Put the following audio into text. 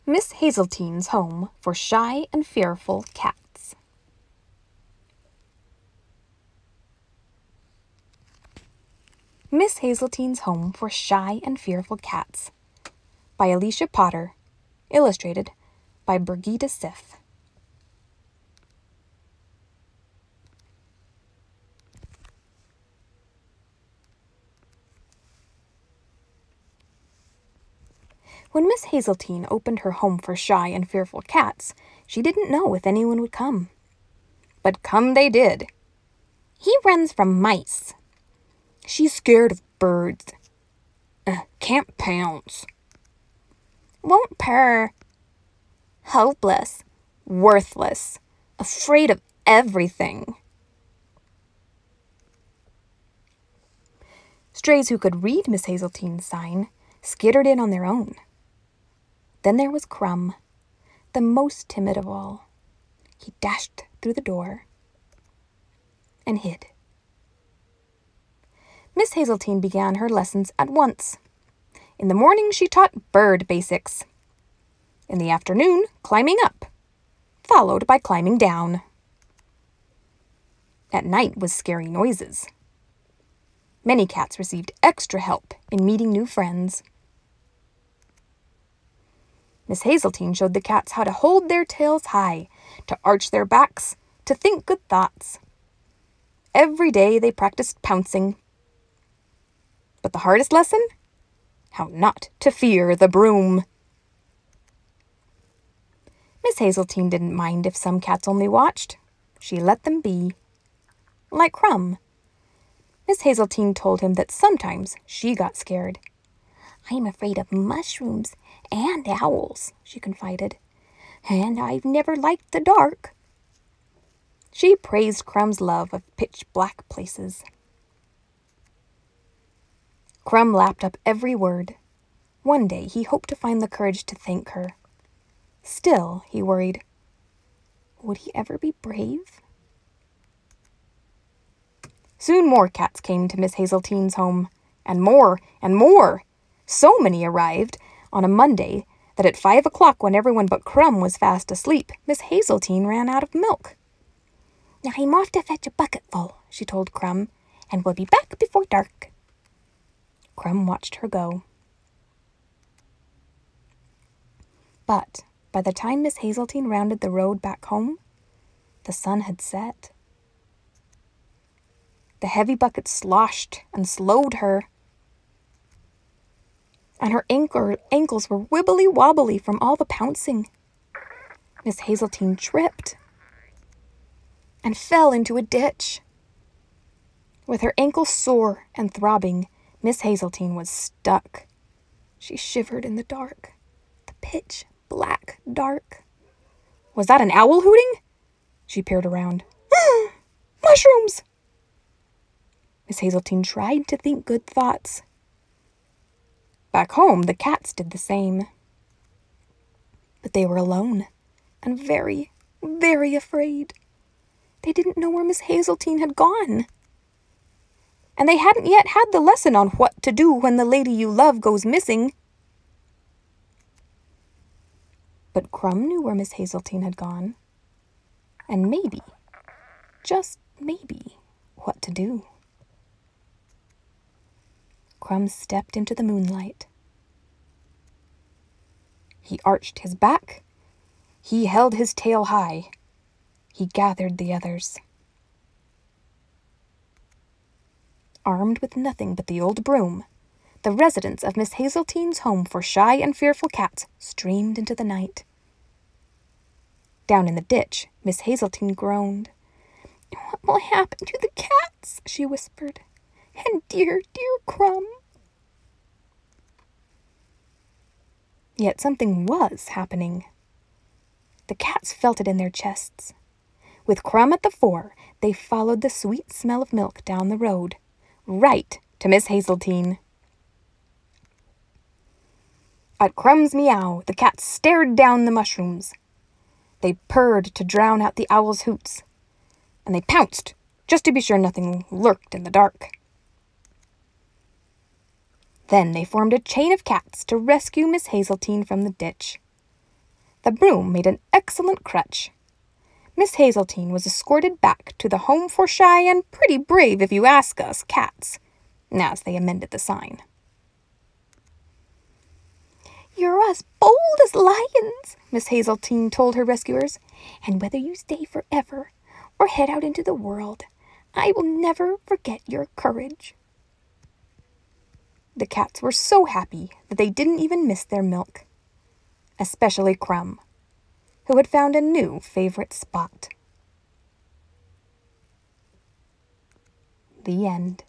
Miss Hazeltine's Home for Shy and Fearful Cats. Miss Hazeltine's Home for Shy and Fearful Cats by Alicia Potter, illustrated by Birgitta Sif. When Miss Hazeltine opened her home for shy and fearful cats, she didn't know if anyone would come. But come they did. He runs from mice. She's scared of birds. Can't pounce. Won't purr. Hopeless. Worthless. Afraid of everything. Strays who could read Miss Hazeltine's sign skittered in on their own. Then there was Crumb, the most timid of all. He dashed through the door and hid. Miss Hazeltine began her lessons at once. In the morning she taught bird basics. In the afternoon, climbing up, followed by climbing down. At night was scary noises. Many cats received extra help in meeting new friends. Miss Hazeltine showed the cats how to hold their tails high, to arch their backs, to think good thoughts. Every day they practiced pouncing. But the hardest lesson? How not to fear the broom. Miss Hazeltine didn't mind if some cats only watched. She let them be. Like Crumb. Miss Hazeltine told him that sometimes she got scared. "I'm afraid of mushrooms and owls," she confided. "And I've never liked the dark." She praised Crumb's love of pitch-black places. Crumb lapped up every word. One day he hoped to find the courage to thank her. Still, he worried, would he ever be brave? Soon more cats came to Miss Hazeltine's home, and more and more. So many arrived on a Monday that at 5 o'clock, when everyone but Crumb was fast asleep, Miss Hazeltine ran out of milk. "Now I'm off to fetch a bucketful," she told Crumb, "and we'll be back before dark." Crumb watched her go. But by the time Miss Hazeltine rounded the road back home, the sun had set. The heavy bucket sloshed and slowed her, and her ankles were wibbly-wobbly from all the pouncing. Miss Hazeltine tripped and fell into a ditch. With her ankles sore and throbbing, Miss Hazeltine was stuck. She shivered in the dark, the pitch-black dark. Was that an owl hooting? She peered around. Mushrooms! Miss Hazeltine tried to think good thoughts. Back home, the cats did the same. But they were alone and very, very afraid. They didn't know where Miss Hazeltine had gone. And they hadn't yet had the lesson on what to do when the lady you love goes missing. But Crumb knew where Miss Hazeltine had gone. And maybe, just maybe, what to do. Crumb stepped into the moonlight. He arched his back. He held his tail high. He gathered the others. Armed with nothing but the old broom, the residents of Miss Hazeltine's home for shy and fearful cats streamed into the night. Down in the ditch, Miss Hazeltine groaned. "What will happen to the cats?" she whispered. "And dear, dear Crumb." Yet something was happening. The cats felt it in their chests. With Crumb at the fore, they followed the sweet smell of milk down the road, right to Miss Hazeltine. At Crumb's meow, the cats stared down the mushrooms. They purred to drown out the owl's hoots, and they pounced just to be sure nothing lurked in the dark. Then they formed a chain of cats to rescue Miss Hazeltine from the ditch. The broom made an excellent crutch. Miss Hazeltine was escorted back to the home for shy and pretty brave, if you ask us, cats, as they amended the sign. "You're as bold as lions," Miss Hazeltine told her rescuers, "and whether you stay forever or head out into the world, I will never forget your courage." The cats were so happy that they didn't even miss their milk, especially Crumb, who had found a new favorite spot. The end.